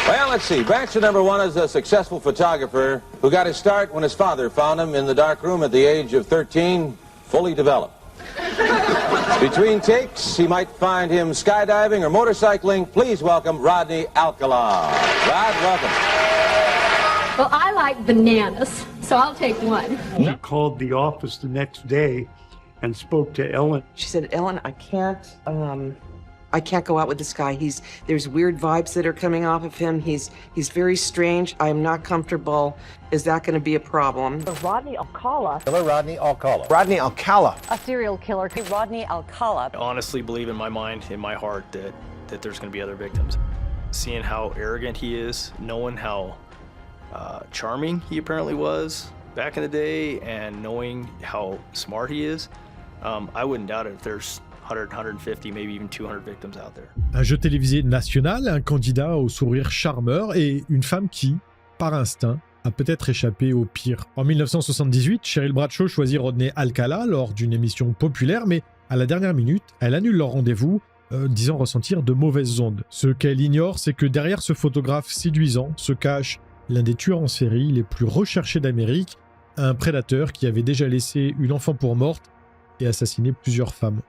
Well, let's see. Bachelor number one is a successful photographer who got his start when his father found him in the dark room at the age of 13, fully developed. Between takes, he might find him skydiving or motorcycling. Please welcome Rodney Alcala. Rod, welcome. Well, I like bananas, so I'll take one. She called the office the next day and spoke to Ellen. She said, Ellen, I can't go out with this guy. There's weird vibes that are coming off of him. He's very strange. I'm not comfortable. Is that going to be a problem? Rodney Alcala. Killer Rodney Alcala. Rodney Alcala. A serial killer. Rodney Alcala. I honestly believe in my mind, in my heart, that there's going to be other victims. Seeing how arrogant he is, knowing how charming he apparently was back in the day, and knowing how smart he is, I wouldn't doubt it if there's 100, 150, maybe even 200 victims out there. Un jeu télévisé national, un candidat au sourire charmeur et une femme qui, par instinct, a peut-être échappé au pire. En 1978, Cheryl Bradshaw choisit Rodney Alcala lors d'une émission populaire, mais à la dernière minute, elle annule leur rendez-vous, disant ressentir de mauvaises ondes. Ce qu'elle ignore, c'est que derrière ce photographe séduisant se cache l'un des tueurs en série les plus recherchés d'Amérique, un prédateur qui avait déjà laissé une enfant pour morte et assassiné plusieurs femmes.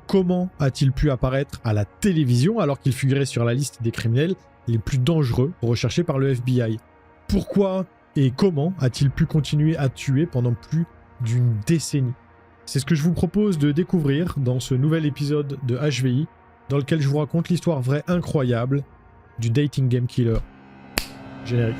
Comment a-t-il pu apparaître à la télévision alors qu'il figurait sur la liste des criminels les plus dangereux recherchés par le FBI? Pourquoi et comment a-t-il pu continuer à tuer pendant plus d'une décennie? C'est ce que je vous propose de découvrir dans ce nouvel épisode de HVI, dans lequel je vous raconte l'histoire vraie incroyable du Dating Game Killer. Générique.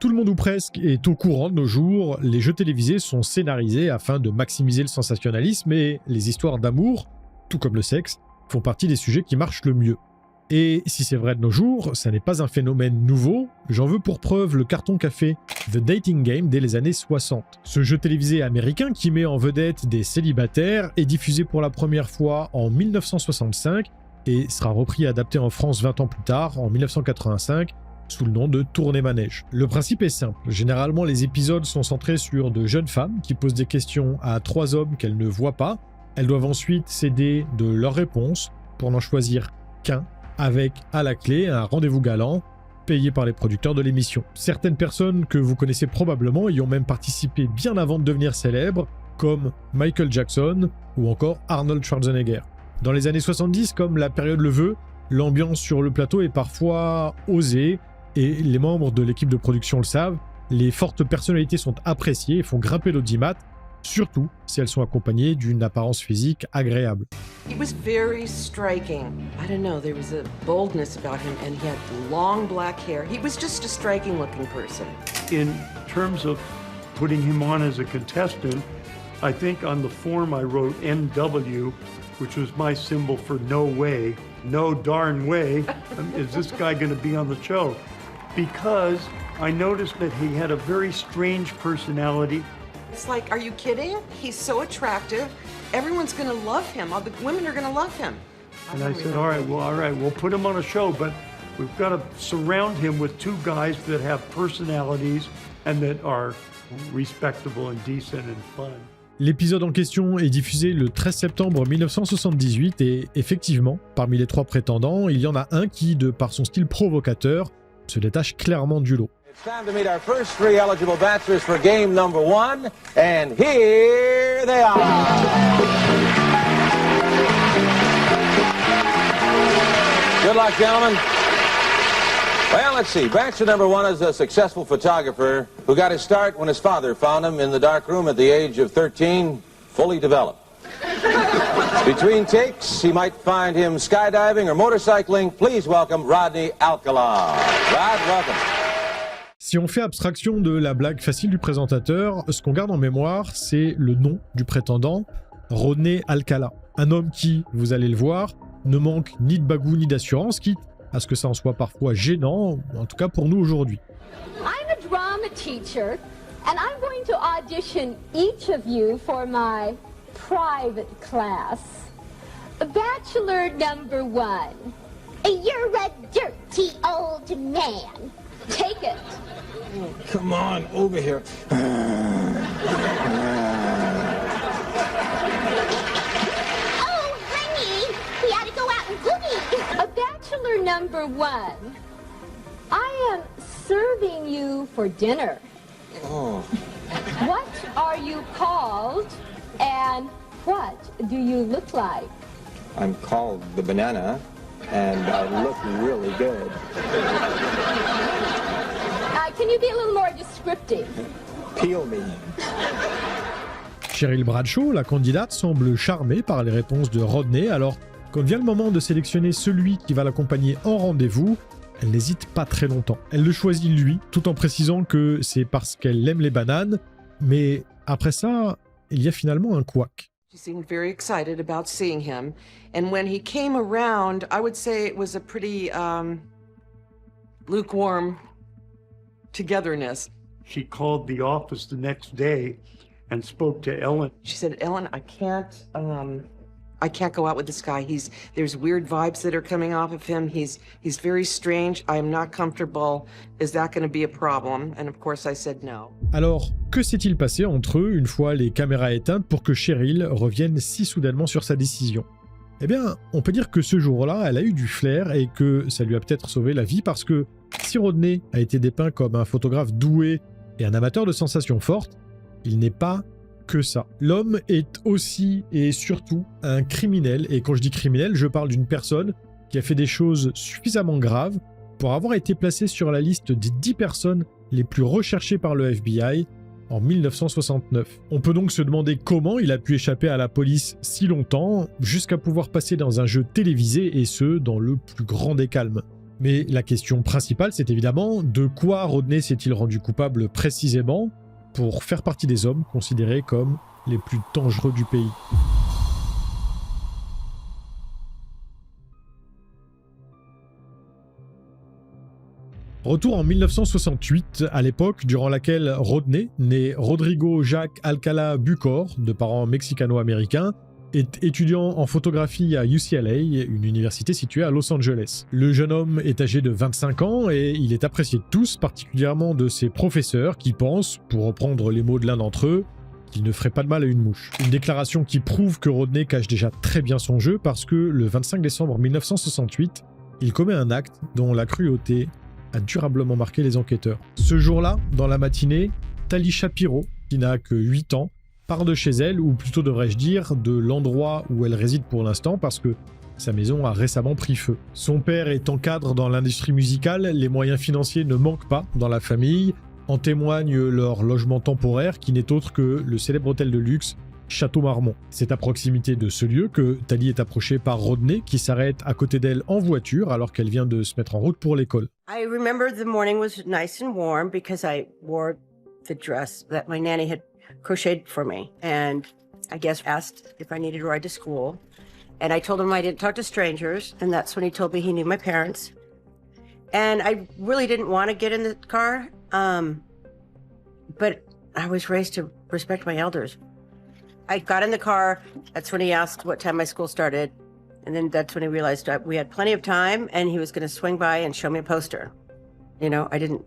Tout le monde ou presque est au courant de nos jours, les jeux télévisés sont scénarisés afin de maximiser le sensationnalisme et les histoires d'amour, tout comme le sexe, font partie des sujets qui marchent le mieux. Et si c'est vrai de nos jours, ça n'est pas un phénomène nouveau, j'en veux pour preuve le carton qu'a fait The Dating Game dès les années 60. Ce jeu télévisé américain qui met en vedette des célibataires est diffusé pour la première fois en 1965 et sera repris et adapté en France 20 ans plus tard, en 1985, sous le nom de Tournée-Manège. Le principe est simple. Généralement, les épisodes sont centrés sur de jeunes femmes qui posent des questions à 3 hommes qu'elles ne voient pas. Elles doivent ensuite s'aider de leurs réponses pour n'en choisir qu'un, avec à la clé un rendez-vous galant payé par les producteurs de l'émission. Certaines personnes que vous connaissez probablement y ont même participé bien avant de devenir célèbres, comme Michael Jackson ou encore Arnold Schwarzenegger. Dans les années 70, comme la période le veut, l'ambiance sur le plateau est parfois osée, et les membres de l'équipe de production le savent, les fortes personnalités sont appréciées et font grimper l'audimat, surtout si elles sont accompagnées d'une apparence physique agréable. He was very striking. I don't know, there was a boldness about him, and he had long black hair. He was just a striking looking person. In terms of putting him on as a contestant, I think on the form I wrote NW, which was my symbol for no way, no darn way, is this guy going to be on the show? Because I noticed that he had a very strange personality. It's like, are you kidding? He's so attractive. Everyone's going to love him. All the women are going to love him. And I said, all right, we'll put him on a show, but we've got to surround him with 2 guys that have personalities and that are respectable and decent and fun. L'épisode en question est diffusé le 13 septembre 1978 et effectivement, parmi les 3 prétendants, il y en a un qui, de par son style provocateur, se détache clairement du lot. It's time to meet our first 3 eligible bachelors for game number 1, and here they are. Good luck, gentlemen. Well, let's see. Bachelor number 1 is a successful photographer who got his start when his father found him in the dark room at the age of 13, fully developed. Between takes, he might find him skydiving or motorcycling. Please welcome Rodney Alcala. Rod, welcome. Si on fait abstraction de la blague facile du présentateur, ce qu'on garde en mémoire, c'est le nom du prétendant, Rodney Alcala. Un homme qui, vous allez le voir, ne manque ni de bagou ni d'assurance, quitte à ce que ça en soit parfois gênant, en tout cas pour nous aujourd'hui. I'm a drama teacher, and I'm going to audition each of you for my private class. Bachelor number 1. You're a dirty old man. Take it. Come on, over here. Oh, honey, we ought to go out and boogie. A bachelor number 1. I am serving you for dinner. Oh. What are you called, and what do you look like? I'm called the Banana, and I look really good. Can you be a little more descriptive? Peel me. Cheryl Bradshaw, la candidate, semble charmée par les réponses de Rodney, alors quand vient le moment de sélectionner celui qui va l'accompagner en rendez-vous, elle n'hésite pas très longtemps. Elle le choisit lui, tout en précisant que c'est parce qu'elle aime les bananes, mais après ça, il y a finalement un couac. She seemed very excited about seeing him. And when he came around, I would say it was a pretty lukewarm togetherness. She called the office the next day and spoke to Ellen. She said, Ellen, I can't go out with this guy. There's weird vibes that are coming off of him. He's very strange. I am not comfortable. Is that going to be a problem? And of course I said no. Alors, que s'est-il passé entre eux une fois les caméras éteintes pour que Cheryl revienne si soudainement sur sa décision? Eh bien, on peut dire que ce jour-là, elle a eu du flair et que ça lui a peut-être sauvé la vie parce que si Rodney a été dépeint comme un photographe doué et un amateur de sensations fortes, il n'est pas que ça. L'homme est aussi et surtout un criminel, et quand je dis criminel, je parle d'une personne qui a fait des choses suffisamment graves pour avoir été placé sur la liste des 10 personnes les plus recherchées par le FBI en 1969. On peut donc se demander comment il a pu échapper à la police si longtemps, jusqu'à pouvoir passer dans un jeu télévisé, et ce, dans le plus grand des calmes. Mais la question principale, c'est évidemment de quoi Rodney s'est-il rendu coupable précisément pour faire partie des hommes considérés comme les plus dangereux du pays. Retour en 1968, à l'époque durant laquelle Rodney, né Rodrigo Jacques Alcala Bucor, de parents mexicano-américains, est étudiant en photographie à UCLA, une université située à Los Angeles. Le jeune homme est âgé de 25 ans et il est apprécié de tous, particulièrement de ses professeurs qui pensent, pour reprendre les mots de l'un d'entre eux, qu'il ne ferait pas de mal à une mouche. Une déclaration qui prouve que Rodney cache déjà très bien son jeu parce que le 25 décembre 1968, il commet un acte dont la cruauté a durablement marqué les enquêteurs. Ce jour-là, dans la matinée, Tali Shapiro, qui n'a que 8 ans, part de chez elle, ou plutôt devrais-je dire de l'endroit où elle réside pour l'instant, parce que sa maison a récemment pris feu. Son père étant cadre dans l'industrie musicale, les moyens financiers ne manquent pas dans la famille. En témoigne leur logement temporaire, qui n'est autre que le célèbre hôtel de luxe Château Marmont. C'est à proximité de ce lieu que Tali est approchée par Rodney, qui s'arrête à côté d'elle en voiture alors qu'elle vient de se mettre en route pour l'école. I remember the morning was nice and warm because I wore the dress that my nanny had crocheted for me, and I guess asked if I needed a ride to school, and I told him I didn't talk to strangers, and that's when he told me he knew my parents, and I really didn't want to get in the car, but I was raised to respect my elders. I got in the car, that's when he asked what time my school started, and then that's when he realized we had plenty of time, and he was going to swing by and show me a poster. You know, I didn't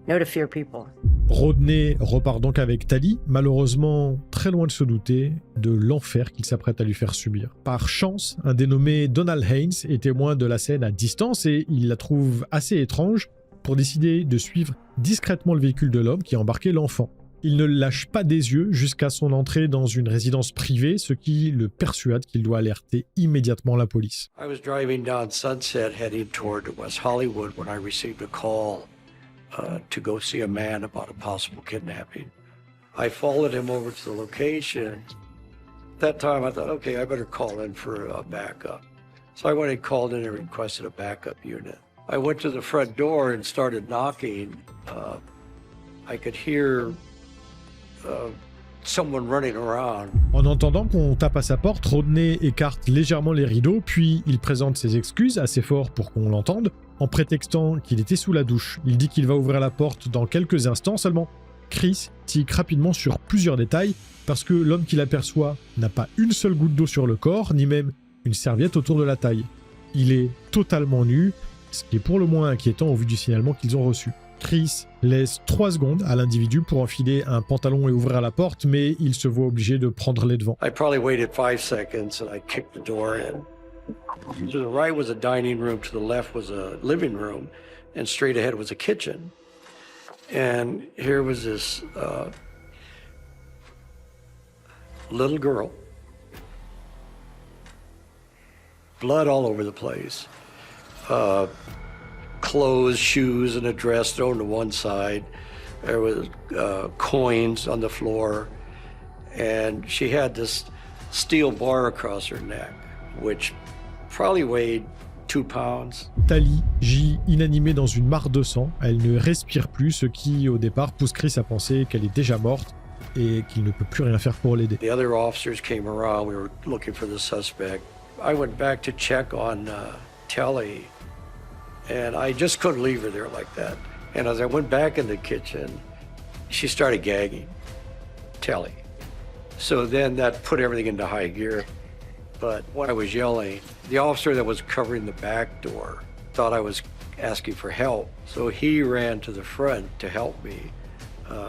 know to fear people. Rodney repart donc avec Tali, malheureusement très loin de se douter de l'enfer qu'il s'apprête à lui faire subir. Par chance, un dénommé Donald Haynes est témoin de la scène à distance et il la trouve assez étrange pour décider de suivre discrètement le véhicule de l'homme qui a embarqué l'enfant. Il ne le lâche pas des yeux jusqu'à son entrée dans une résidence privée, ce qui le persuade qu'il doit alerter immédiatement la police. I was driving down Sunset heading toward West Hollywood when I received a call to go see a man about a possible kidnapping. I followed him over to the location. At that time, I thought, okay, I better call in for a backup. So I went and called in and requested a backup unit. I went to the front door and started knocking. I could hear someone running around. En entendant qu'on tape à sa porte, Rodney écarte légèrement les rideaux, puis il présente ses excuses assez fort pour qu'on l'entende, en prétextant qu'il était sous la douche. Il dit qu'il va ouvrir la porte dans quelques instants, seulement Chris tique rapidement sur plusieurs détails parce que l'homme qu'il aperçoit n'a pas une seule goutte d'eau sur le corps, ni même une serviette autour de la taille. Il est totalement nu, ce qui est pour le moins inquiétant au vu du signalement qu'ils ont reçu. Chris laisse 3 secondes à l'individu pour enfiler un pantalon et ouvrir la porte, mais il se voit obligé de prendre les devants. I probably waited 5 seconds and I kicked the door in. To the right was a dining room, to the left was a living room, and straight ahead was a kitchen. And here was this little girl, blood all over the place, clothes, shoes, and a dress thrown to one side. There was coins on the floor, and she had this steel bar across her neck, which probably weighed 2 pounds. Tali gît inanimée dans une mare de sang. Elle ne respire plus, ce qui, au départ, pousse Chris à penser qu'elle est déjà morte et qu'il ne peut plus rien faire pour l'aider. The other officers came around. We were looking for the suspect. I went back to check on Telly, and I just couldn't leave her there like that. And as I went back in the kitchen, she started gagging, Telly. So then that put everything into high gear. But when I was yelling, the officer that was covering the back door thought I was asking for help. So he ran to the front to help me.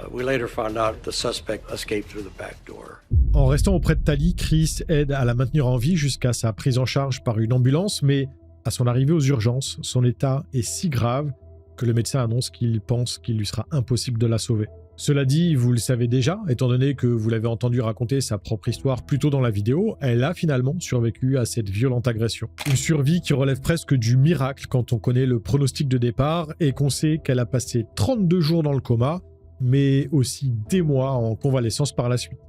We later found out the suspect escaped through the back door. En restant auprès de Tali, Chris aide à la maintenir en vie jusqu'à sa prise en charge par une ambulance, mais à son arrivée aux urgences, son état est si grave que le médecin annonce qu'il pense qu'il lui sera impossible de la sauver. Cela dit, vous le savez déjà, étant donné que vous l'avez entendu raconter sa propre histoire plus tôt dans la vidéo, elle a finalement survécu à cette violente agression. Une survie qui relève presque du miracle quand on connaît le pronostic de départ et qu'on sait qu'elle a passé 32 jours dans le coma, mais aussi des mois en convalescence par la suite.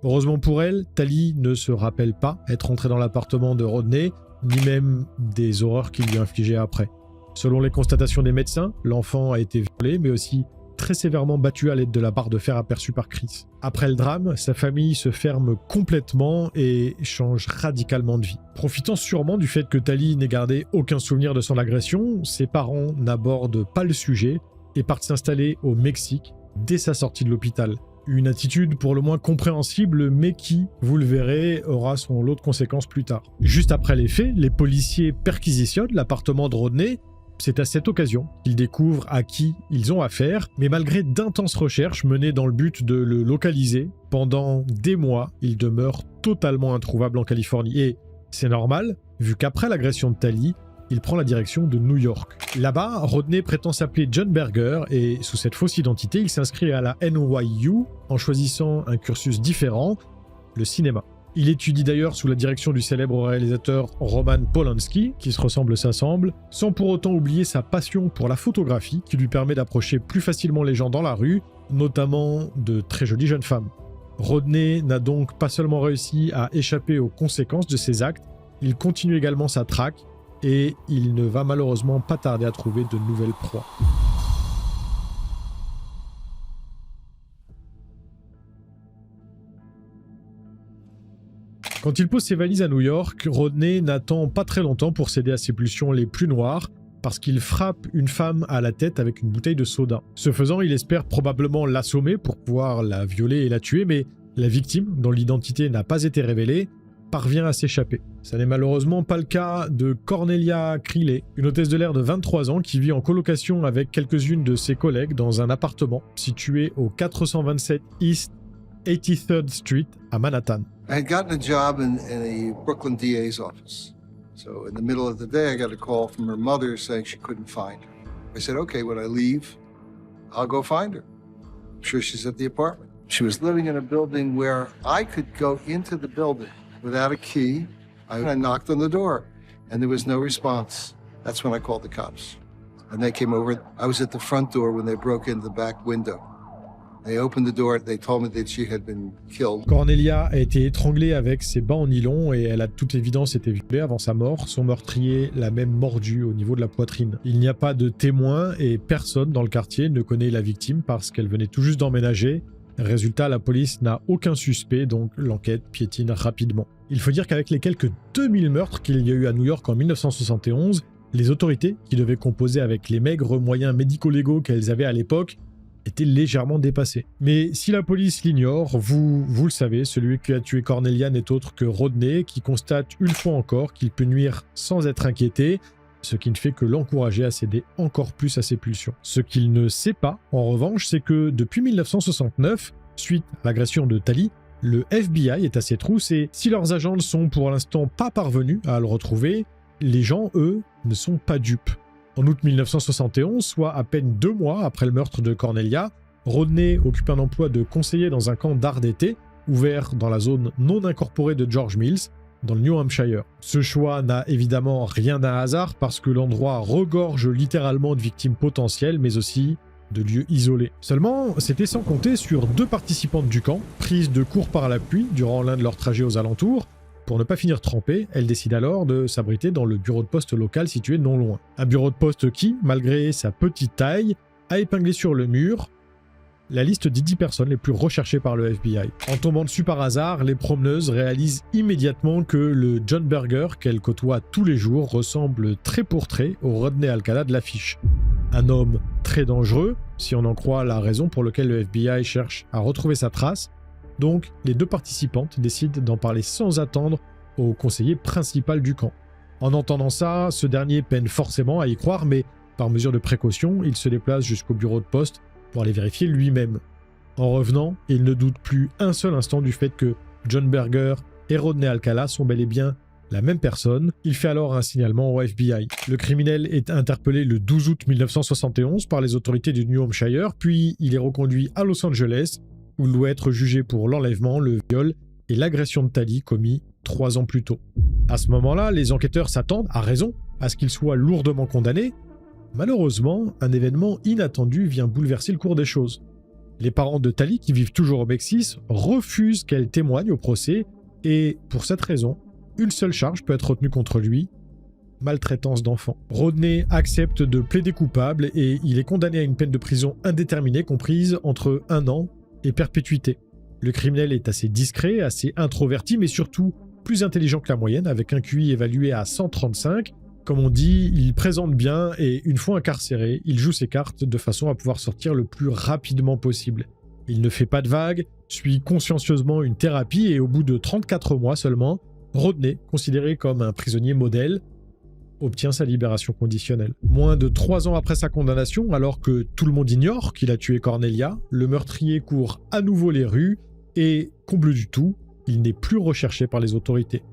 Heureusement pour elle, Tali ne se rappelle pas être entrée dans l'appartement de Rodney, ni même des horreurs qu'il lui infligeait après. Selon les constatations des médecins, l'enfant a été violé, mais aussi très sévèrement battu à l'aide de la barre de fer aperçue par Chris. Après le drame, sa famille se ferme complètement et change radicalement de vie. Profitant sûrement du fait que Tali n'ait gardé aucun souvenir de son agression, ses parents n'abordent pas le sujet et partent s'installer au Mexique dès sa sortie de l'hôpital. Une attitude pour le moins compréhensible, mais qui, vous le verrez, aura son lot de conséquences plus tard. Juste après les faits, les policiers perquisitionnent l'appartement de Rodney. C'est à cette occasion qu'ils découvrent à qui ils ont affaire, mais malgré d'intenses recherches menées dans le but de le localiser, pendant des mois, il demeure totalement introuvable en Californie. Et c'est normal, vu qu'après l'agression de Tali, il prend la direction de New York. Là-bas, Rodney prétend s'appeler John Berger et sous cette fausse identité, il s'inscrit à la NYU en choisissant un cursus différent, le cinéma. Il étudie d'ailleurs sous la direction du célèbre réalisateur Roman Polanski, qui se ressemble, sans pour autant oublier sa passion pour la photographie qui lui permet d'approcher plus facilement les gens dans la rue, notamment de très jolies jeunes femmes. Rodney n'a donc pas seulement réussi à échapper aux conséquences de ses actes, il continue également sa traque et il ne va malheureusement pas tarder à trouver de nouvelles proies. Quand il pose ses valises à New York, Rodney n'attend pas très longtemps pour céder à ses pulsions les plus noires, parce qu'il frappe une femme à la tête avec une bouteille de soda. Ce faisant, il espère probablement l'assommer pour pouvoir la violer et la tuer, mais la victime, dont l'identité n'a pas été révélée, parvient à s'échapper. Ça n'est malheureusement pas le cas de Cornelia Criley, une hôtesse de l'air de 23 ans qui vit en colocation avec quelques-unes de ses collègues dans un appartement situé au 427 East 83rd Street à Manhattan. I had gotten a job in a Brooklyn DA's office. So in the middle of the day, I got a call from her mother saying she couldn't find her. I said, okay, when I leave, I'll go find her. I'm sure she's at the apartment. She was living in a building where I could go into the building without a key. I knocked on the door, and there was no response. That's when I called the cops. And they came over. I was at the front door when they broke into the back window. They opened the door. They told me that she had been killed. Cornelia a été étranglée avec ses bas en nylon et elle a de toute évidence été violée avant sa mort. Son meurtrier l'a même mordue au niveau de la poitrine. Il n'y a pas de témoins et personne dans le quartier ne connaît la victime parce qu'elle venait tout juste d'emménager. Résultat, la police n'a aucun suspect, donc l'enquête piétine rapidement. Il faut dire qu'avec les quelques 2000 meurtres qu'il y a eu à New York en 1971, les autorités, qui devaient composer avec les maigres moyens médico-légaux qu'elles avaient à l'époque, était légèrement dépassé. Mais si la police l'ignore, vous le savez, celui qui a tué Cornelia n'est autre que Rodney, qui constate une fois encore qu'il peut nuire sans être inquiété, ce qui ne fait que l'encourager à céder encore plus à ses pulsions. Ce qu'il ne sait pas, en revanche, c'est que depuis 1969, suite à l'agression de Tali, le FBI est à ses trousses et si leurs agents ne sont pour l'instant pas parvenus à le retrouver, les gens, eux, ne sont pas dupes. En août 1971, soit à peine 2 mois après le meurtre de Cornelia, Rodney occupe un emploi de conseiller dans un camp d'art d'été, ouvert dans la zone non incorporée de George Mills, dans le New Hampshire. Ce choix n'a évidemment rien d'un hasard parce que l'endroit regorge littéralement de victimes potentielles, mais aussi de lieux isolés. Seulement, c'était sans compter sur 2 participantes du camp, prises de court par la pluie durant l'un de leurs trajets aux alentours. Pour ne pas finir trempées, elles décident alors de s'abriter dans le bureau de poste local situé non loin. Un bureau de poste qui, malgré sa petite taille, a épinglé sur le mur la liste des 10 personnes les plus recherchées par le FBI. En tombant dessus par hasard, les promeneuses réalisent immédiatement que le John Berger qu'elles côtoient tous les jours ressemble trait pour trait au Rodney Alcala de l'affiche. Un homme très dangereux, si on en croit la raison pour laquelle le FBI cherche à retrouver sa trace. Donc, les 2 participantes décident d'en parler sans attendre au conseiller principal du camp. En entendant ça, ce dernier peine forcément à y croire, mais par mesure de précaution, il se déplace jusqu'au bureau de poste pour aller vérifier lui-même. En revenant, il ne doute plus un seul instant du fait que John Berger et Rodney Alcala sont bel et bien la même personne. Il fait alors un signalement au FBI. Le criminel est interpellé le 12 août 1971 par les autorités du New Hampshire, puis il est reconduit à Los Angeles, où il doit être jugé pour l'enlèvement, le viol et l'agression de Tali commis 3 ans plus tôt. À ce moment-là, les enquêteurs s'attendent, à raison, à ce qu'il soit lourdement condamné. Malheureusement, un événement inattendu vient bouleverser le cours des choses. Les parents de Tali, qui vivent toujours au Mexique, refusent qu'elle témoigne au procès et, pour cette raison, une seule charge peut être retenue contre lui, maltraitance d'enfants. Rodney accepte de plaider coupable et il est condamné à une peine de prison indéterminée comprise entre 1 an et perpétuité. Le criminel est assez discret, assez introverti, mais surtout plus intelligent que la moyenne, avec un QI évalué à 135. Comme on dit, il présente bien et une fois incarcéré, il joue ses cartes de façon à pouvoir sortir le plus rapidement possible. Il ne fait pas de vagues, suit consciencieusement une thérapie et au bout de 34 mois seulement, Rodney, considéré comme un prisonnier modèle, obtient sa libération conditionnelle. Moins de 3 ans après sa condamnation, alors que tout le monde ignore qu'il a tué Cornelia, le meurtrier court à nouveau les rues et, comble du tout, il n'est plus recherché par les autorités.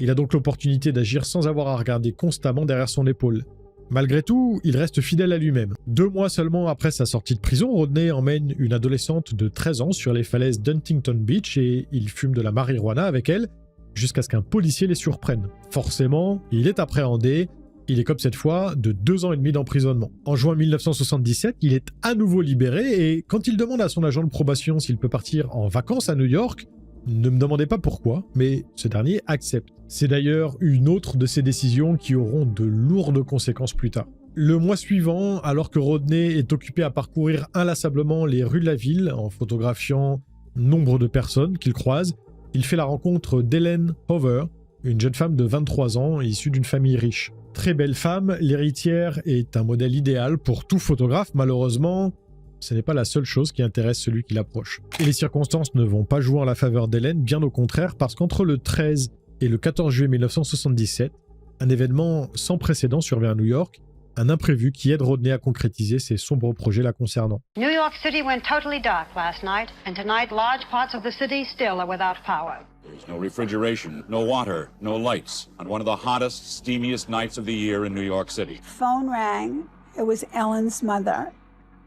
Il a donc l'opportunité d'agir sans avoir à regarder constamment derrière son épaule. Malgré tout, il reste fidèle à lui-même. 2 mois seulement après sa sortie de prison, Rodney emmène une adolescente de 13 ans sur les falaises d'Huntington Beach et il fume de la marijuana avec elle jusqu'à ce qu'un policier les surprenne. Forcément, il est appréhendé. Il écope cette fois de 2 ans et demi d'emprisonnement. En juin 1977, il est à nouveau libéré et quand il demande à son agent de probation s'il peut partir en vacances à New York, ne me demandez pas pourquoi, mais ce dernier accepte. C'est d'ailleurs une autre de ces décisions qui auront de lourdes conséquences plus tard. Le mois suivant, alors que Rodney est occupé à parcourir inlassablement les rues de la ville en photographiant nombre de personnes qu'il croise, il fait la rencontre d'Ellen Hover, une jeune femme de 23 ans issue d'une famille riche. Très belle femme, l'héritière est un modèle idéal pour tout photographe. Malheureusement, ce n'est pas la seule chose qui intéresse celui qui l'approche. Et les circonstances ne vont pas jouer en la faveur d'Ellen, bien au contraire, parce qu'entre le 13 et le 14 juillet 1977, un événement sans précédent survient à New York, un imprévu qui aide Rodney à concrétiser ses sombres projets la concernant. New York City went totally dark last night, and tonight large parts of the city still are without power. There's no refrigeration, no water, no lights on one of the hottest, steamiest nights of the year in New York City. Phone rang. It was Ellen's mother,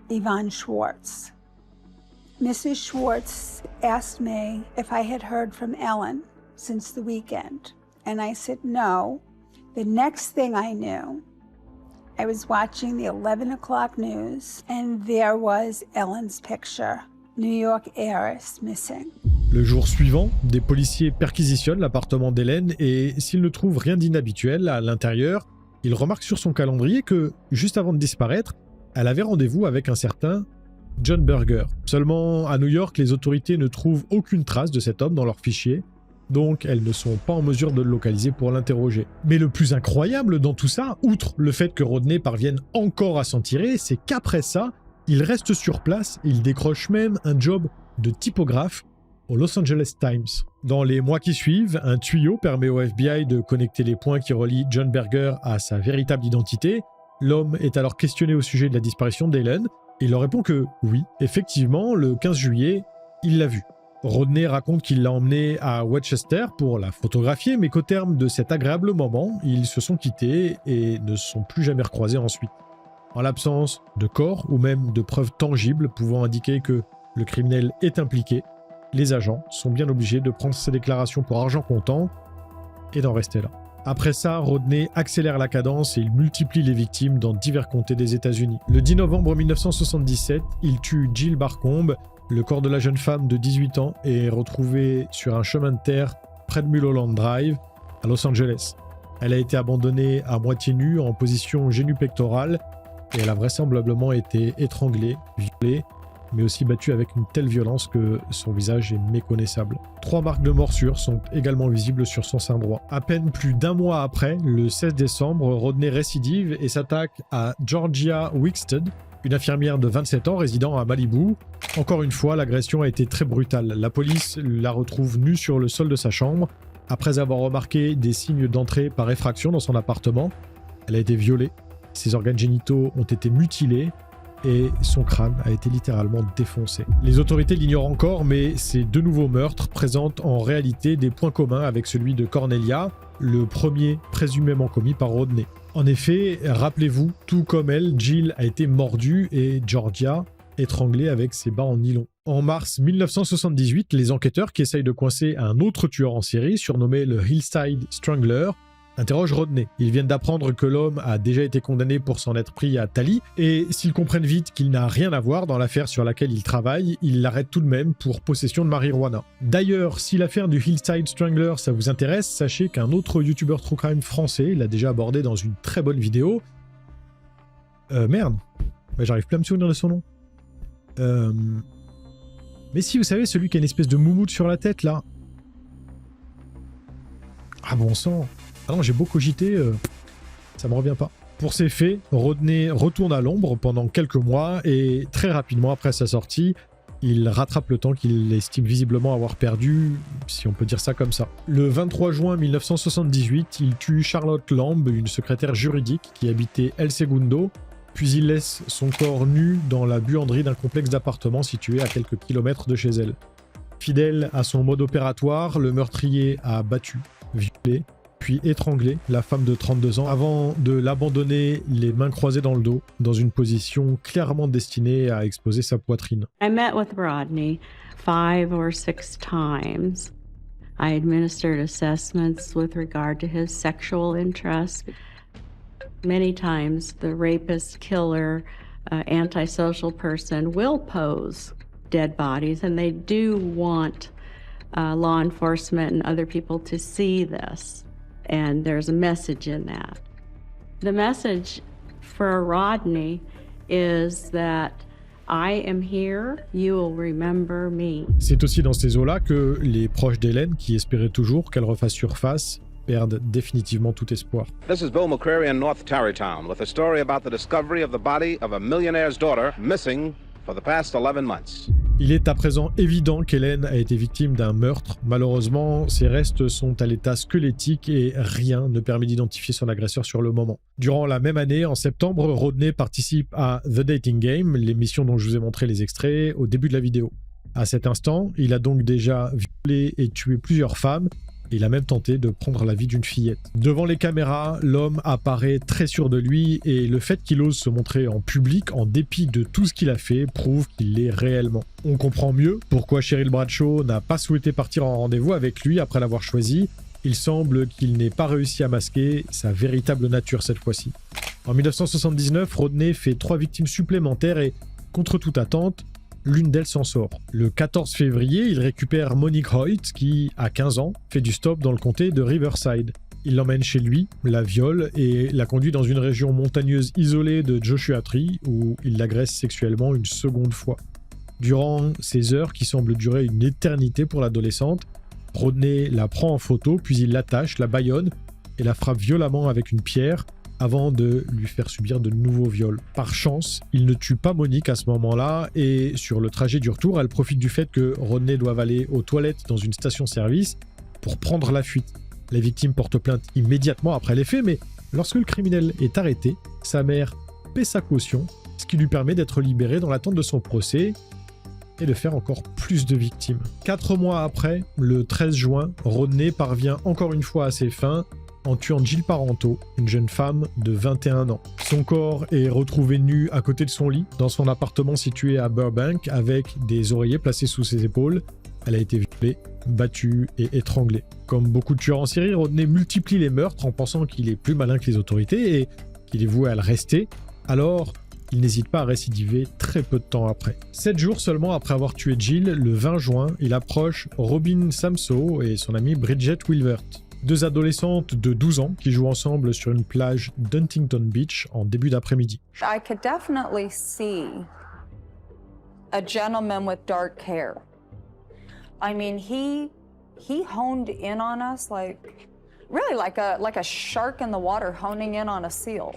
Yvonne Schwartz. Mrs. Schwartz asked me if I had heard from Ellen since the weekend, and I said no. The next thing I knew, I was watching the 11 o'clock news, and there was Ellen's picture. New York heiress missing. Le jour suivant, des policiers perquisitionnent l'appartement d'Ellen et s'ils ne trouvent rien d'inhabituel à l'intérieur, ils remarquent sur son calendrier que, juste avant de disparaître, elle avait rendez-vous avec un certain John Berger. Seulement, à New York, les autorités ne trouvent aucune trace de cet homme dans leur fichier, donc elles ne sont pas en mesure de le localiser pour l'interroger. Mais le plus incroyable dans tout ça, outre le fait que Rodney parvienne encore à s'en tirer, c'est qu'après ça, Il reste sur place et il décroche même un job de typographe au Los Angeles Times. Dans les mois qui suivent, un tuyau permet au FBI de connecter les points qui relient John Berger à sa véritable identité. L'homme est alors questionné au sujet de la disparition d'Helen et il leur répond que oui, effectivement, le 15 juillet, il l'a vue. Rodney raconte qu'il l'a emmenée à Westchester pour la photographier, mais qu'au terme de cet agréable moment, ils se sont quittés et ne se sont plus jamais recroisés ensuite. En l'absence de corps ou même de preuves tangibles pouvant indiquer que le criminel est impliqué, les agents sont bien obligés de prendre ces déclarations pour argent comptant et d'en rester là. Après ça, Rodney accélère la cadence et il multiplie les victimes dans divers comtés des États-Unis. Le 10 novembre 1977, il tue Jill Barcombe. Le corps de la jeune femme de 18 ans est retrouvé sur un chemin de terre près de Mulholland Drive, à Los Angeles. Elle a été abandonnée à moitié nue en position génupectorale et elle a vraisemblablement été étranglée, violée, mais aussi battue avec une telle violence que son visage est méconnaissable. 3 marques de morsure sont également visibles sur son sein droit. À peine plus d'un mois après, le 16 décembre, Rodney récidive et s'attaque à Georgia Wicksted, une infirmière de 27 ans résidant à Malibu. Encore une fois, l'agression a été très brutale. La police la retrouve nue sur le sol de sa chambre, après avoir remarqué des signes d'entrée par effraction dans son appartement. Elle a été violée, ses organes génitaux ont été mutilés, et son crâne a été littéralement défoncé. Les autorités l'ignorent encore, mais ces 2 nouveaux meurtres présentent en réalité des points communs avec celui de Cornelia, le premier présumément commis par Rodney. En effet, rappelez-vous, tout comme elle, Jill a été mordue et Georgia étranglée avec ses bas en nylon. En mars 1978, les enquêteurs qui essayent de coincer un autre tueur en série, surnommé le Hillside Strangler, interroge Rodney. Ils viennent d'apprendre que l'homme a déjà été condamné pour s'en être pris à Tally, et s'ils comprennent vite qu'il n'a rien à voir dans l'affaire sur laquelle il travaille, ils l'arrêtent tout de même pour possession de marijuana. D'ailleurs, si l'affaire du Hillside Strangler ça vous intéresse, sachez qu'un autre youtubeur true crime français l'a déjà abordé dans une très bonne vidéo. Merde, j'arrive plus à me souvenir de son nom. Mais si, vous savez, celui qui a une espèce de moumoute sur la tête, là. Ah bon sang. Ah non, j'ai beau cogiter, ça me revient pas. Pour ces faits, Rodney retourne à l'ombre pendant quelques mois et très rapidement après sa sortie, il rattrape le temps qu'il estime visiblement avoir perdu, si on peut dire ça comme ça. Le 23 juin 1978, il tue Charlotte Lamb, une secrétaire juridique qui habitait El Segundo, puis il laisse son corps nu dans la buanderie d'un complexe d'appartements situé à quelques kilomètres de chez elle. Fidèle à son mode opératoire, le meurtrier a battu, violé, puis étranglé la femme de 32 ans avant de l'abandonner les mains croisées dans le dos, dans une position clairement destinée à exposer sa poitrine. I met with Rodney 5 or 6 times. I administered assessments with regard to his sexual interests. Many times the rapist, killer, antisocial person will pose dead bodies, and they do want law enforcement and other people to see this. And there's a message in that. The message for Rodney is that I am here, you will remember me. C'est aussi dans ces eaux-là que les proches d'Hélène, qui espéraient toujours qu'elle refasse surface, perdent définitivement tout espoir. This is Bill McCreary in North Tarrytown with a story about the discovery of the body of a millionaire's daughter missing for the past 11 months. Il est à présent évident qu'Hélène a été victime d'un meurtre. Malheureusement, ses restes sont à l'état squelettique et rien ne permet d'identifier son agresseur sur le moment. Durant la même année, en septembre, Rodney participe à The Dating Game, l'émission dont je vous ai montré les extraits au début de la vidéo. À cet instant, il a donc déjà violé et tué plusieurs femmes. Il a même tenté de prendre la vie d'une fillette. Devant les caméras, l'homme apparaît très sûr de lui et le fait qu'il ose se montrer en public, en dépit de tout ce qu'il a fait, prouve qu'il l'est réellement. On comprend mieux pourquoi Cheryl Bradshaw n'a pas souhaité partir en rendez-vous avec lui après l'avoir choisi. Il semble qu'il n'ait pas réussi à masquer sa véritable nature cette fois-ci. En 1979, Rodney fait 3 victimes supplémentaires et, contre toute attente, l'une d'elles s'en sort. Le 14 février, il récupère Monique Hoyt qui, à 15 ans, fait du stop dans le comté de Riverside. Il l'emmène chez lui, la viole et la conduit dans une région montagneuse isolée de Joshua Tree où il l'agresse sexuellement une seconde fois. Durant ces heures qui semblent durer une éternité pour l'adolescente, Rodney la prend en photo puis il l'attache, la bâillonne et la frappe violemment avec une pierre avant de lui faire subir de nouveaux viols. Par chance, il ne tue pas Monique à ce moment-là et sur le trajet du retour, elle profite du fait que Rodney doive aller aux toilettes dans une station-service pour prendre la fuite. La victime porte plainte immédiatement après les faits, mais lorsque le criminel est arrêté, sa mère paie sa caution, ce qui lui permet d'être libéré dans l'attente de son procès et de faire encore plus de victimes. 4 mois après, le 13 juin, Rodney parvient encore une fois à ses fins en tuant Jill Parento, une jeune femme de 21 ans. Son corps est retrouvé nu à côté de son lit, dans son appartement situé à Burbank, avec des oreillers placés sous ses épaules. Elle a été violée, battue et étranglée. Comme beaucoup de tueurs en série, Rodney multiplie les meurtres en pensant qu'il est plus malin que les autorités et qu'il est voué à le rester. Alors, il n'hésite pas à récidiver très peu de temps après. 7 jours seulement après avoir tué Jill, le 20 juin, il approche Robin Samsoe et son amie Bridget Wilvert. 2 adolescentes de 12 ans qui jouent ensemble sur une plage d'Huntington Beach en début d'après-midi. I could definitely see a gentleman with dark hair. I mean, he honed in on us really like a shark in the water honing in on a seal.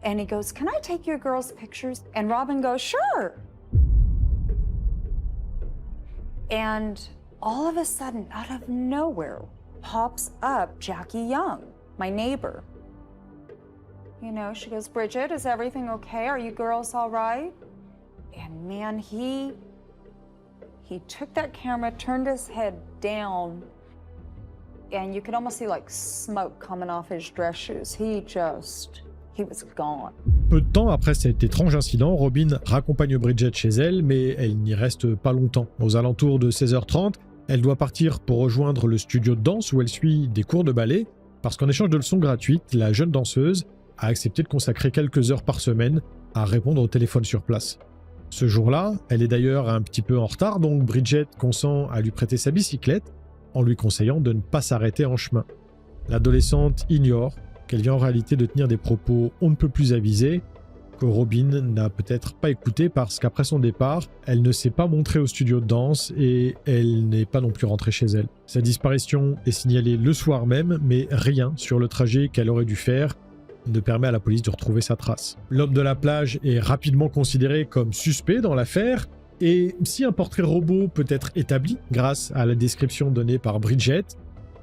And he goes, "Can I take your girls' pictures?" And Robin goes, "Sure." And all of a sudden, out of nowhere, pops up Jackie Young, my neighbor. You know, she goes, "Bridget, is everything okay? Are you girls all right?" And man, he took that camera, turned his head down, and you could almost see like smoke coming off his dress shoes. He was gone. Peu de temps après cet étrange incident, Robin raccompagne Bridget chez elle, mais elle n'y reste pas longtemps. Aux alentours de 16h30, elle doit partir pour rejoindre le studio de danse où elle suit des cours de ballet, parce qu'en échange de leçons gratuites, la jeune danseuse a accepté de consacrer quelques heures par semaine à répondre au téléphone sur place. Ce jour-là, elle est d'ailleurs un petit peu en retard, donc Bridget consent à lui prêter sa bicyclette en lui conseillant de ne pas s'arrêter en chemin. L'adolescente ignore qu'elle vient en réalité de tenir des propos on ne peut plus avisés, que Robin n'a peut-être pas écouté parce qu'après son départ, elle ne s'est pas montrée au studio de danse et elle n'est pas non plus rentrée chez elle. Sa disparition est signalée le soir même, mais rien sur le trajet qu'elle aurait dû faire ne permet à la police de retrouver sa trace. L'homme de la plage est rapidement considéré comme suspect dans l'affaire, et si un portrait robot peut être établi grâce à la description donnée par Bridget,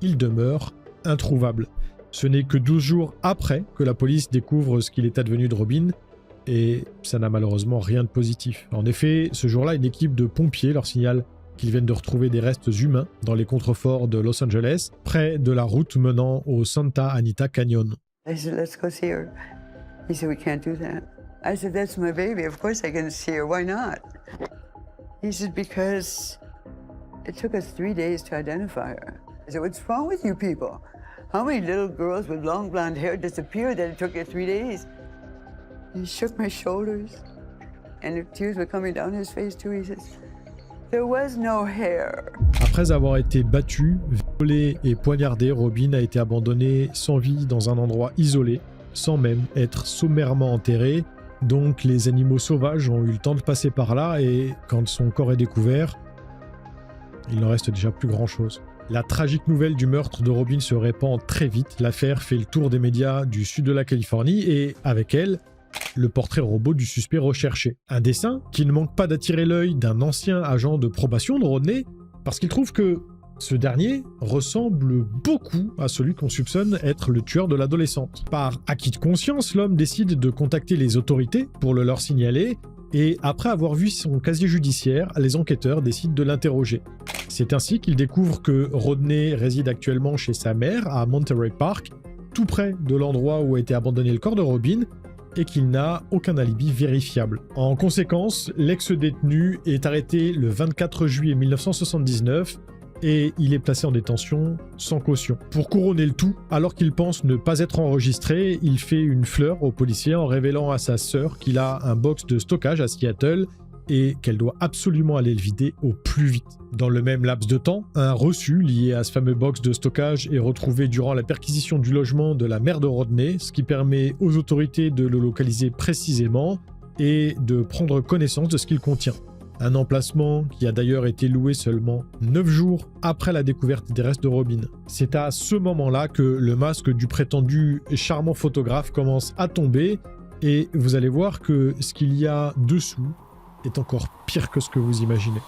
il demeure introuvable. Ce n'est que 12 jours après que la police découvre ce qu'il est advenu de Robin, et ça n'a malheureusement rien de positif. En effet, ce jour-là, une équipe de pompiers leur signale qu'ils viennent de retrouver des restes humains dans les contreforts de Los Angeles, près de la route menant au Santa Anita Canyon. I said, "Let's go see her." He said, "We can't do that." I said, "That's my baby. Of course I can see her. Why not?" He said, "Because it took us 3 days to identify her." I said, "What's wrong with you people? How many little girls with long blonde hair disappeared that it took you 3 days?" He shook my shoulders, and the tears were coming down his face too. He says, "There was no hair." Après avoir été battu, violé et poignardé, Robin a été abandonné sans vie dans un endroit isolé, sans même être sommairement enterré. Donc les animaux sauvages ont eu le temps de passer par là et quand son corps est découvert, il n'en reste déjà plus grand-chose. La tragique nouvelle du meurtre de Robin se répand très vite. L'affaire fait le tour des médias du sud de la Californie et, avec elle, le portrait robot du suspect recherché. Un dessin qui ne manque pas d'attirer l'œil d'un ancien agent de probation de Rodney, parce qu'il trouve que ce dernier ressemble beaucoup à celui qu'on soupçonne être le tueur de l'adolescente. Par acquis de conscience, l'homme décide de contacter les autorités pour le leur signaler, et après avoir vu son casier judiciaire, les enquêteurs décident de l'interroger. C'est ainsi qu'ils découvrent que Rodney réside actuellement chez sa mère à Monterey Park, tout près de l'endroit où a été abandonné le corps de Robin, et qu'il n'a aucun alibi vérifiable. En conséquence, l'ex-détenu est arrêté le 24 juillet 1979 et il est placé en détention sans caution. Pour couronner le tout, alors qu'il pense ne pas être enregistré, il fait une fleur au policier en révélant à sa sœur qu'il a un box de stockage à Seattle et qu'elle doit absolument aller le vider au plus vite. Dans le même laps de temps, un reçu lié à ce fameux box de stockage est retrouvé durant la perquisition du logement de la mère de Rodney, ce qui permet aux autorités de le localiser précisément et de prendre connaissance de ce qu'il contient. Un emplacement qui a d'ailleurs été loué seulement 9 jours après la découverte des restes de Robin. C'est à ce moment-là que le masque du prétendu charmant photographe commence à tomber et vous allez voir que ce qu'il y a dessous est encore pire que ce que vous imaginez.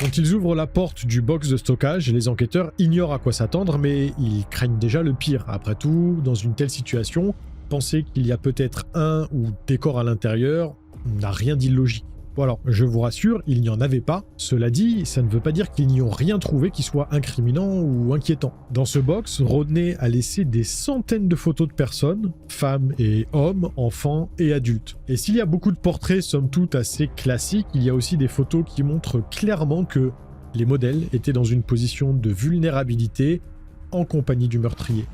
Quand ils ouvrent la porte du box de stockage, les enquêteurs ignorent à quoi s'attendre, mais ils craignent déjà le pire. Après tout, dans une telle situation, penser qu'il y a peut-être un ou des corps à l'intérieur n'a rien d'illogique. Bon alors, je vous rassure, il n'y en avait pas. Cela dit, ça ne veut pas dire qu'ils n'y ont rien trouvé qui soit incriminant ou inquiétant. Dans ce box, Rodney a laissé des centaines de photos de personnes, femmes et hommes, enfants et adultes. Et s'il y a beaucoup de portraits, somme toute assez classiques, il y a aussi des photos qui montrent clairement que les modèles étaient dans une position de vulnérabilité en compagnie du meurtrier.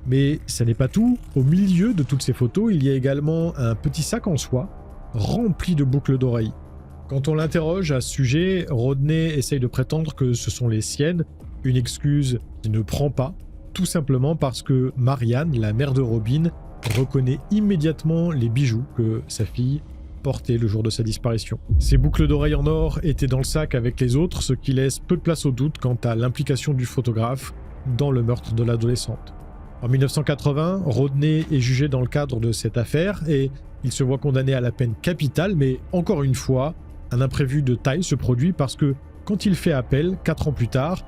Mais ça n'est pas tout. Au milieu de toutes ces photos, il y a également un petit sac en soie rempli de boucles d'oreilles. Quand on l'interroge à ce sujet, Rodney essaye de prétendre que ce sont les siennes, une excuse qui ne prend pas, tout simplement parce que Marianne, la mère de Robin, reconnaît immédiatement les bijoux que sa fille portait le jour de sa disparition. Ces boucles d'oreilles en or étaient dans le sac avec les autres, ce qui laisse peu de place au doute quant à l'implication du photographe dans le meurtre de l'adolescente. En 1980, Rodney est jugé dans le cadre de cette affaire et il se voit condamné à la peine capitale, mais encore une fois, un imprévu de taille se produit parce que, quand il fait appel, 4 ans plus tard,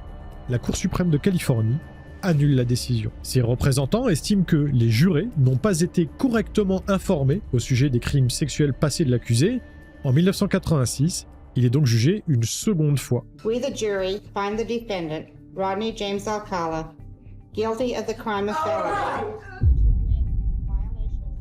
la Cour suprême de Californie annule la décision. Ses représentants estiment que les jurés n'ont pas été correctement informés au sujet des crimes sexuels passés de l'accusé. En 1986, il est donc jugé une seconde fois. We, the jury, find the defendant, Rodney James Alcala, guilty of the crime of felony.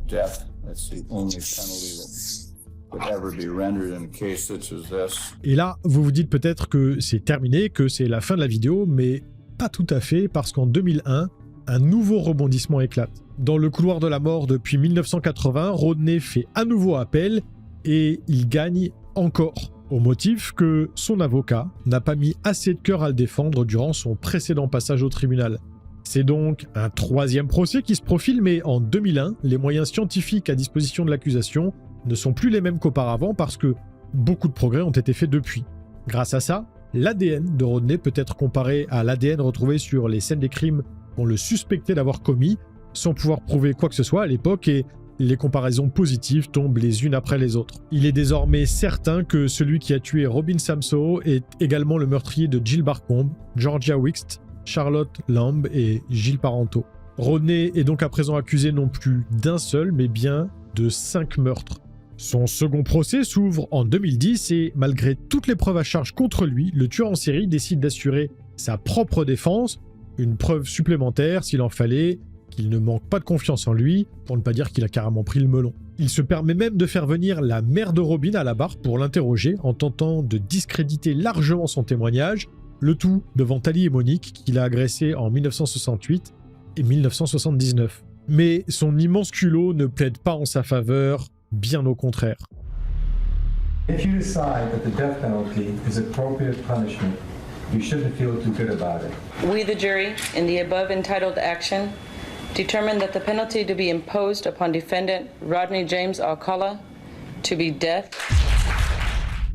Death. That's the only penalty that could ever be rendered in a case such as this. Et là, vous vous dites peut-être que c'est terminé, que c'est la fin de la vidéo, mais pas tout à fait, parce qu'en 2001, un nouveau rebondissement éclate. Dans le couloir de la mort depuis 1980, Rodney fait à nouveau appel et il gagne encore, au motif que son avocat n'a pas mis assez de cœur à le défendre durant son précédent passage au tribunal. C'est donc un troisième procès qui se profile, mais en 2001, les moyens scientifiques à disposition de l'accusation ne sont plus les mêmes qu'auparavant parce que beaucoup de progrès ont été faits depuis. Grâce à ça, l'ADN de Rodney peut être comparé à l'ADN retrouvé sur les scènes des crimes qu'on le suspectait d'avoir commis, sans pouvoir prouver quoi que ce soit à l'époque, et les comparaisons positives tombent les unes après les autres. Il est désormais certain que celui qui a tué Robin Samsoe est également le meurtrier de Jill Barcombe, Georgia Wixt, Charlotte Lamb et Gilles Parenteau. Rodney est donc à présent accusé non plus d'un seul, mais bien de 5 meurtres. Son second procès s'ouvre en 2010 et malgré toutes les preuves à charge contre lui, le tueur en série décide d'assurer sa propre défense, une preuve supplémentaire s'il en fallait, qu'il ne manque pas de confiance en lui, pour ne pas dire qu'il a carrément pris le melon. Il se permet même de faire venir la mère de Robin à la barre pour l'interroger en tentant de discréditer largement son témoignage, le tout devant Tally et Monique qu'il a agressé en 1968 et 1979. Mais son immense culot ne plaide pas en sa faveur, bien au contraire. If you decide that the death penalty is appropriate punishment, you shouldn't feel too good about it. We, the jury, in the above entitled action, determine that the penalty to be imposed upon defendant Rodney James Alcala to be death.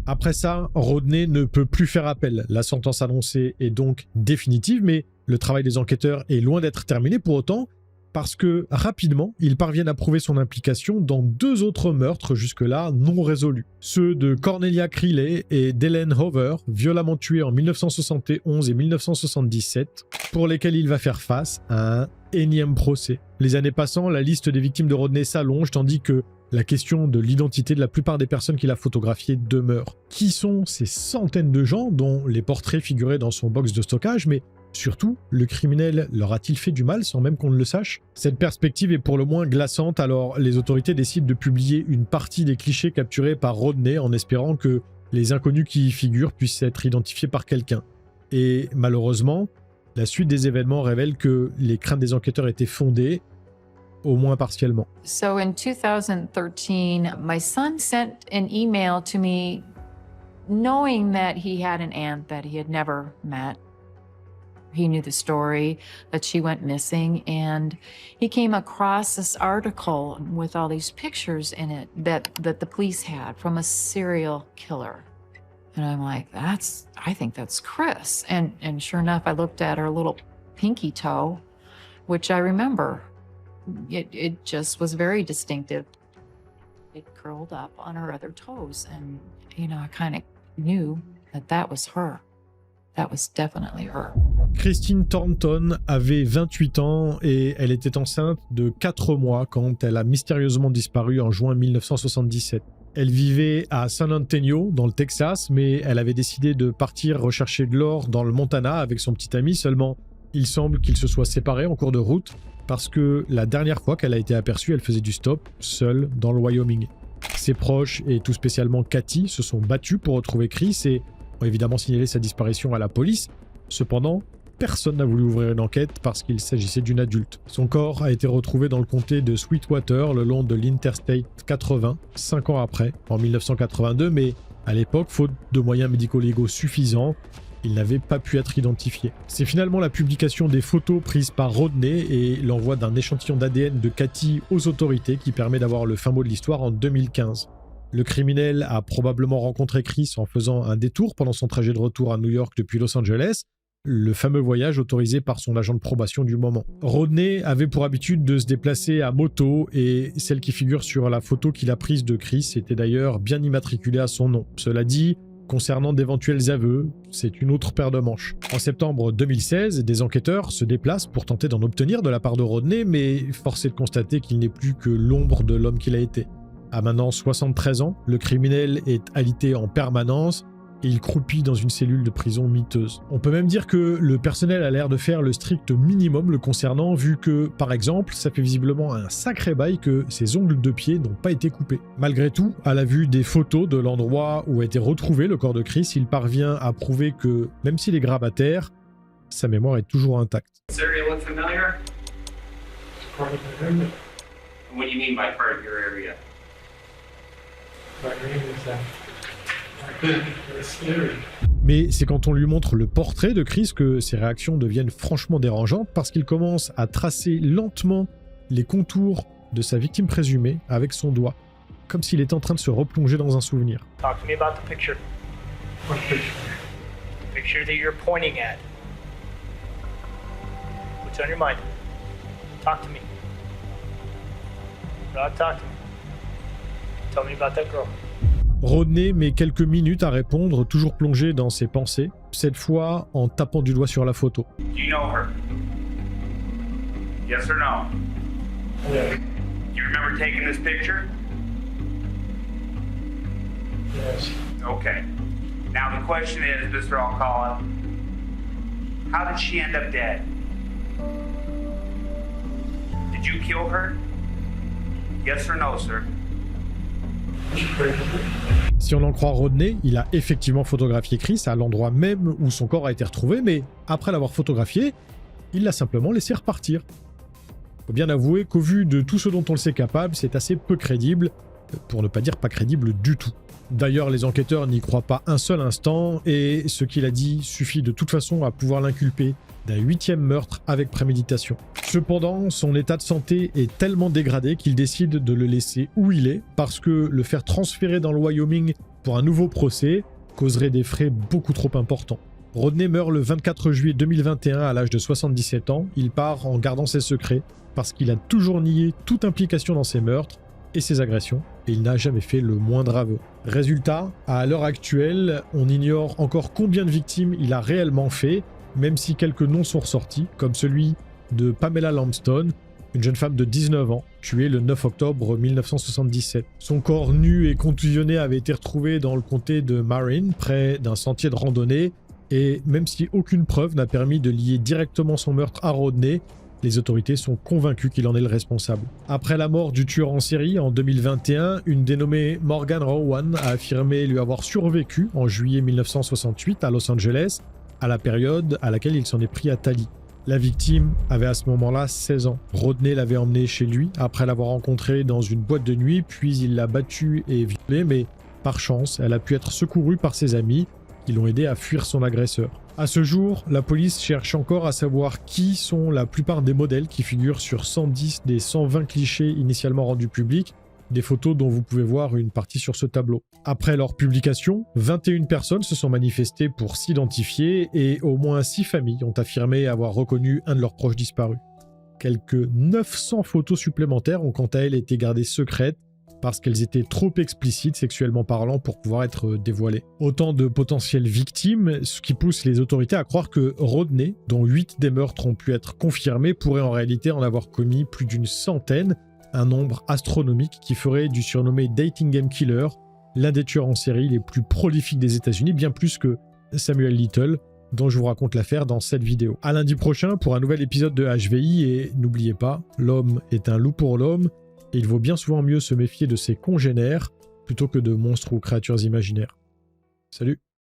Après ça, Rodney ne peut plus faire appel. La sentence annoncée est donc définitive, mais le travail des enquêteurs est loin d'être terminé pour autant, parce que rapidement, ils parviennent à prouver son implication dans 2 autres meurtres jusque-là non résolus. Ceux de Cornelia Creeley et d'Ellen Hoover, violemment tués en 1971 et 1977, pour lesquels il va faire face à un énième procès. Les années passant, la liste des victimes de Rodney s'allonge, tandis que la question de l'identité de la plupart des personnes qu'il a photographiées demeure. Qui sont ces centaines de gens dont les portraits figuraient dans son box de stockage, mais surtout, le criminel leur a-t-il fait du mal sans même qu'on ne le sache? Cette perspective est pour le moins glaçante, alors les autorités décident de publier une partie des clichés capturés par Rodney en espérant que les inconnus qui y figurent puissent être identifiés par quelqu'un. Et malheureusement, la suite des événements révèle que les craintes des enquêteurs étaient fondées, au moins partiellement. So in 2013, my son sent an email to me knowing that he had an aunt that he had never met. He knew the story that she went missing, and he came across this article with all these pictures in it that the police had from a serial killer. And I'm like, I think that's Chris. And sure enough, I looked at her little pinky toe, which I remember. It just was very distinctive. It curled up on her other toes, and, I kind of knew that was her. That was definitely her. Christine Thornton avait 28 ans et elle était enceinte de 4 mois quand elle a mystérieusement disparu en juin 1977. Elle vivait à San Antonio, dans le Texas, mais elle avait décidé de partir rechercher de l'or dans le Montana avec son petit ami. Seulement, il semble qu'ils se soient séparés en cours de route parce que la dernière fois qu'elle a été aperçue, elle faisait du stop, seule, dans le Wyoming. Ses proches, et tout spécialement Cathy, se sont battus pour retrouver Chris et ont évidemment signalé sa disparition à la police. Cependant, personne n'a voulu ouvrir une enquête parce qu'il s'agissait d'une adulte. Son corps a été retrouvé dans le comté de Sweetwater, le long de l'Interstate 80, 5 ans après, en 1982, mais à l'époque, faute de moyens médico-légaux suffisants, il n'avait pas pu être identifié. C'est finalement la publication des photos prises par Rodney et l'envoi d'un échantillon d'ADN de Cathy aux autorités qui permet d'avoir le fin mot de l'histoire en 2015. Le criminel a probablement rencontré Chris en faisant un détour pendant son trajet de retour à New York depuis Los Angeles, le fameux voyage autorisé par son agent de probation du moment. Rodney avait pour habitude de se déplacer à moto et celle qui figure sur la photo qu'il a prise de Chris était d'ailleurs bien immatriculée à son nom. Cela dit, concernant d'éventuels aveux, c'est une autre paire de manches. En septembre 2016, des enquêteurs se déplacent pour tenter d'en obtenir de la part de Rodney, mais force est de constater qu'il n'est plus que l'ombre de l'homme qu'il a été. À maintenant 73 ans, le criminel est alité en permanence et il croupit dans une cellule de prison miteuse. On peut même dire que le personnel a l'air de faire le strict minimum le concernant, vu que, par exemple, ça fait visiblement un sacré bail que ses ongles de pied n'ont pas été coupés. Malgré tout, à la vue des photos de l'endroit où a été retrouvé le corps de Chris, il parvient à prouver que, même s'il est grabataire, sa mémoire est toujours intacte. This area look familiar? What do you mean by part of your area? Mais c'est quand on lui montre le portrait de Chris que ses réactions deviennent franchement dérangeantes parce qu'il commence à tracer lentement les contours de sa victime présumée avec son doigt, comme s'il était en train de se replonger dans un souvenir. Talk to me about the picture. What picture? The picture that you're pointing at. What's on your mind? Talk to me. Rod, talk to me. Tell me about that girl. Rodney met quelques minutes à répondre, toujours plongé dans ses pensées, cette fois en tapant du doigt sur la photo. Do you know her? Yes or no? Yeah. Do you remember taking this picture? Yes. Okay. Now the question is, Mr. Alcala, how did she end up dead? Did you kill her? Yes or no, sir? Si on en croit Rodney, il a effectivement photographié Chris à l'endroit même où son corps a été retrouvé, mais après l'avoir photographié, il l'a simplement laissé repartir. Faut bien avouer qu'au vu de tout ce dont on le sait capable, c'est assez peu crédible, pour ne pas dire pas crédible du tout. D'ailleurs, les enquêteurs n'y croient pas un seul instant, et ce qu'il a dit suffit de toute façon à pouvoir l'inculper d'un 8e meurtre avec préméditation. Cependant, son état de santé est tellement dégradé qu'il décide de le laisser où il est, parce que le faire transférer dans le Wyoming pour un nouveau procès causerait des frais beaucoup trop importants. Rodney meurt le 24 juillet 2021 à l'âge de 77 ans. Il part en gardant ses secrets, parce qu'il a toujours nié toute implication dans ses meurtres et ses agressions, et il n'a jamais fait le moindre aveu. Résultat, à l'heure actuelle, on ignore encore combien de victimes il a réellement fait, même si quelques noms sont ressortis, comme celui de Pamela Lambstone, une jeune femme de 19 ans, tuée le 9 octobre 1977. Son corps nu et contusionné avait été retrouvé dans le comté de Marin, près d'un sentier de randonnée, et même si aucune preuve n'a permis de lier directement son meurtre à Rodney, les autorités sont convaincues qu'il en est le responsable. Après la mort du tueur en série en 2021, une dénommée Morgan Rowan a affirmé lui avoir survécu en juillet 1968 à Los Angeles, à la période à laquelle il s'en est pris à Tali. La victime avait à ce moment-là 16 ans. Rodney l'avait emmenée chez lui après l'avoir rencontrée dans une boîte de nuit, puis il l'a battue et violée, mais par chance, elle a pu être secourue par ses amis qui l'ont aidé à fuir son agresseur. À ce jour, la police cherche encore à savoir qui sont la plupart des modèles qui figurent sur 110 des 120 clichés initialement rendus publics, des photos dont vous pouvez voir une partie sur ce tableau. Après leur publication, 21 personnes se sont manifestées pour s'identifier et au moins 6 familles ont affirmé avoir reconnu un de leurs proches disparus. Quelques 900 photos supplémentaires ont quant à elles été gardées secrètes parce qu'elles étaient trop explicites sexuellement parlant pour pouvoir être dévoilées. Autant de potentielles victimes, ce qui pousse les autorités à croire que Rodney, dont 8 des meurtres ont pu être confirmés, pourrait en réalité en avoir commis plus d'une centaine, un nombre astronomique qui ferait du surnommé Dating Game Killer l'un des tueurs en série les plus prolifiques des États-Unis, bien plus que Samuel Little, dont je vous raconte l'affaire dans cette vidéo. À lundi prochain pour un nouvel épisode de HVI, et n'oubliez pas, l'homme est un loup pour l'homme, et il vaut bien souvent mieux se méfier de ses congénères plutôt que de monstres ou créatures imaginaires. Salut!